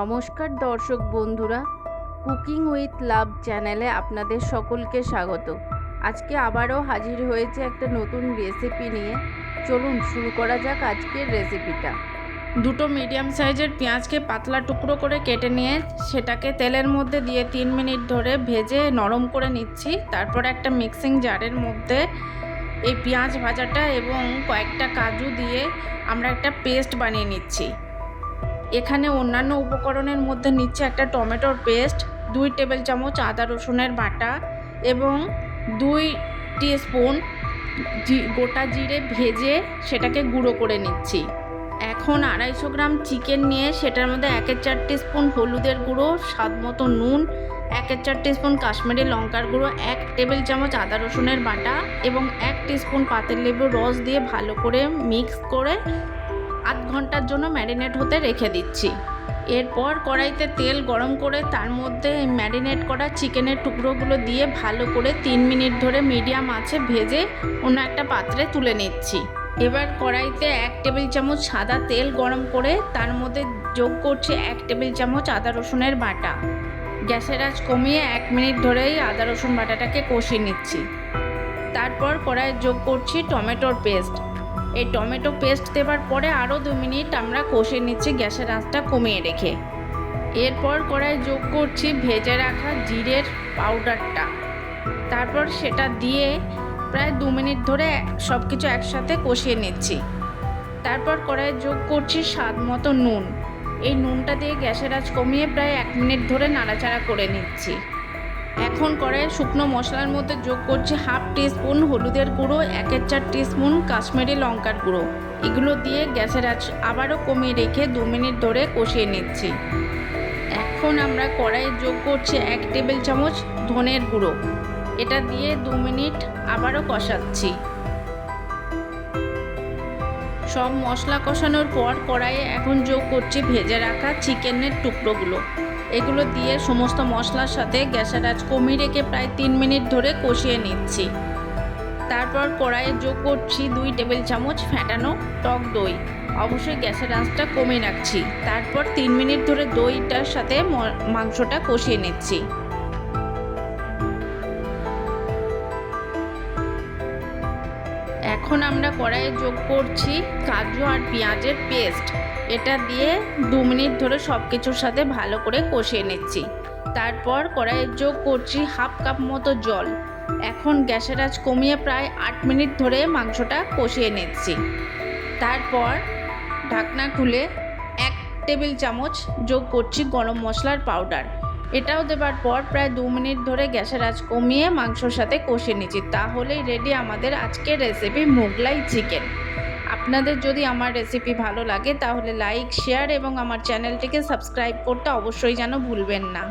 নমস্কার দর্শক বন্ধুরা, কুকিং উইথ লাভ চ্যানেলে আপনাদের সকলকে স্বাগত। আজকে আবারও হাজির হয়েছে একটা নতুন রেসিপি নিয়ে। চলুন শুরু করা যাক আজকের রেসিপিটা। দুটো মিডিয়াম সাইজের পেঁয়াজকে পাতলা টুকরো করে কেটে নিয়ে সেটাকে তেলের মধ্যে দিয়ে 3 মিনিট ধরে ভেজে নরম করে নিচ্ছি। তারপর একটা মিক্সিং জারের মধ্যে এই পেঁয়াজ ভাজাটা এবং কয়েকটা কাজু দিয়ে আমরা একটা পেস্ট বানিয়ে নিচ্ছি। এখানে অন্যান্য উপকরণের মধ্যে নিচ্ছে একটা টমেটোর পেস্ট, 2 টেবিল চামচ আদা রসুনের বাটা এবং 2 টিস্পুন গোটা জিরে ভেজে সেটাকে গুঁড়ো করে নিচ্ছি। এখন 250 গ্রাম চিকেন নিয়ে সেটার মধ্যে 1/4 টিস্পুন হলুদের গুঁড়ো, স্বাদ মতো নুন, 1/4 টিস্পুন কাশ্মীরি লঙ্কার গুঁড়ো, 1 টেবিল চামচ আদা রসুনের বাটা এবং 1 টিস্পুন পাতিল লেবুর রস দিয়ে ভালো করে মিক্স করে আধ ঘন্টার জন্য ম্যারিনেট হতে রেখে দিচ্ছি। এরপর কড়াইতে তেল গরম করে তার মধ্যে ম্যারিনেট করা চিকেনের টুকরোগুলো দিয়ে ভালো করে 3 মিনিট ধরে মিডিয়াম আঁচে ভেজে অন্য একটা পাত্রে তুলে নিচ্ছি। এবার কড়াইতে 1 টেবিল চামচ সাদা তেল গরম করে তার মধ্যে যোগ করছি 1 টেবিল চামচ আদা রসুনের বাটা। গ্যাসের আঁচ কমিয়ে 1 মিনিট ধরেই আদা রসুন বাটাটাকে কষিয়ে নিচ্ছি। তারপর কড়াইয়ে যোগ করছি টমেটোর পেস্ট। এই টমেটো পেস্ট দেওয়ার পরে আরও 2 মিনিট আমরা কষিয়ে নিচ্ছি গ্যাসের আঁচটা কমিয়ে রেখে। এরপর কড়াইয়ে যোগ করছি ভেজে রাখা জিরের পাউডারটা। তারপর সেটা দিয়ে প্রায় 2 মিনিট ধরে সব কিছু একসাথে কষিয়ে নিচ্ছি। তারপর কড়াইয়ে যোগ করছি স্বাদ মতো নুন। এই নুনটা দিয়ে গ্যাসের আঁচ কমিয়ে প্রায় 1 মিনিট ধরে নাড়াচাড়া করে নিচ্ছি। এখন কড়াইয়ে শুকনো মশলার মধ্যে যোগ করছি 1/2 টিস্পুন হলুদের গুঁড়ো, 1/4 টিস্পুন কাশ্মীরি লঙ্কার গুঁড়ো। এগুলো দিয়ে গ্যাসের আঁচ আবারও কমিয়ে রেখে 2 মিনিট ধরে কষিয়ে নিচ্ছি। এখন আমরা কড়াইয়ে যোগ করছি 1 টেবিল চামচ ধনের গুঁড়ো। এটা দিয়ে 2 মিনিট আবারও কষাচ্ছি। সব মশলা কষানোর পর কড়াইয়ে এখন যোগ করছি ভেজে রাখা চিকেনের টুকরোগুলো। এগুলো দিয়ে সমস্ত মশলার সাথে গ্যাসের আঁচ কমিয়ে রেখে প্রায় 3 মিনিট ধরে কষিয়ে নিচ্ছি। তারপর কড়াইয়ে যোগ করছি 2 টেবিল চামচ ফ্যাটানো টক দই। অবশ্যই গ্যাসের আঁচটা কমিয়ে রাখছি। তারপর 3 মিনিট ধরে দইটার সাথে মাংসটা কষিয়ে নিচ্ছি। এখন আমরা কড়াইয়ে যোগ করছি কাজু আর পেঁয়াজের পেস্ট। এটা দিয়ে 2 মিনিট ধরে সব কিছুর সাথে ভালো করে কষিয়ে নিচ্ছি। তারপর কড়াইয়ে যোগ করছি 1/2 কাপ মতো জল। এখন গ্যাসের আঁচ কমিয়ে প্রায় 8 মিনিট ধরে মাংসটা কষিয়ে নিচ্ছি। তারপর ঢাকনা খুলে 1 টেবিল চামচ যোগ করছি গরম মশলার পাউডার। এটাও দেবার পর প্রায় 2 মিনিট ধরে গ্যাসের আঁচ কমিয়ে মাংসর সাথে কষিয়ে নিচ্ছি। তাহলেই রেডি আমাদের আজকের রেসিপি মোগলাই চিকেন। আপনাদের যদি আমার রেসিপি ভালো লাগে তাহলে লাইক, শেয়ার এবং আমার চ্যানেলটিকে সাবস্ক্রাইব করতে অবশ্যই যেন ভুলবেন না।